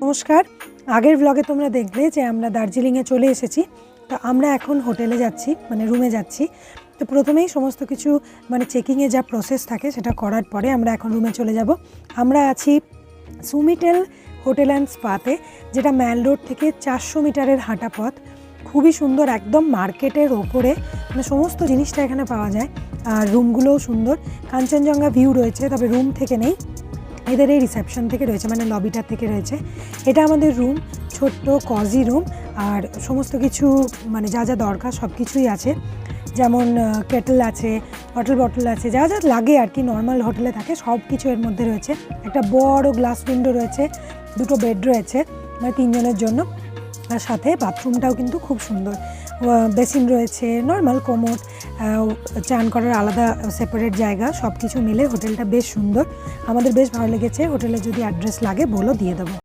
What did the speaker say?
নমস্কার। আগের ব্লগে তোমরা দেখলে যে আমরা দার্জিলিংয়ে চলে এসেছি। তো আমরা এখন হোটেলে যাচ্ছি, মানে রুমে যাচ্ছি। তো প্রথমেই সমস্ত কিছু মানে চেকিংয়ে যা প্রসেস থাকে সেটা করার পরে আমরা এখন রুমে চলে যাব। আমরা আছি সুমিটেল হোটেল অ্যান্ড স্পাতে, যেটা ম্যাল রোড থেকে 400 মিটারের হাঁটা পথ। খুবই সুন্দর, একদম মার্কেটের ওপরে, মানে সমস্ত জিনিসটা এখানে পাওয়া যায়। আর রুমগুলোও সুন্দর, কাঞ্চনজঙ্ঘা ভিউ রয়েছে, তবে রুম থেকে নেই, এদের এই রিসেপশন থেকে রয়েছে, মানে লবিটার থেকে রয়েছে। এটা আমাদের রুম, ছোট্ট কজি রুম। আর সমস্ত কিছু মানে যা যা দরকার সব কিছুই আছে, যেমন কেটল আছে, ওয়াটার বটল আছে, যা যা লাগে আর কি নর্মাল হোটেলে থাকে সব কিছু এর মধ্যে রয়েছে। একটা বড় গ্লাস উইন্ডো রয়েছে, দুটো বেড রয়েছে মানে 3 জনের জন্য। আর সাথে বাথরুমটাও কিন্তু খুব সুন্দর, বেসিন রয়েছে, নর্মাল কোমোড, চান করার আলাদা সেপারেট জায়গা, সব কিছু মিলে হোটেলটা বেশ সুন্দর। আমাদের বেশ ভালো লেগেছে। হোটেলে যদি অ্যাড্রেস লাগে বলো, দিয়ে দেবো।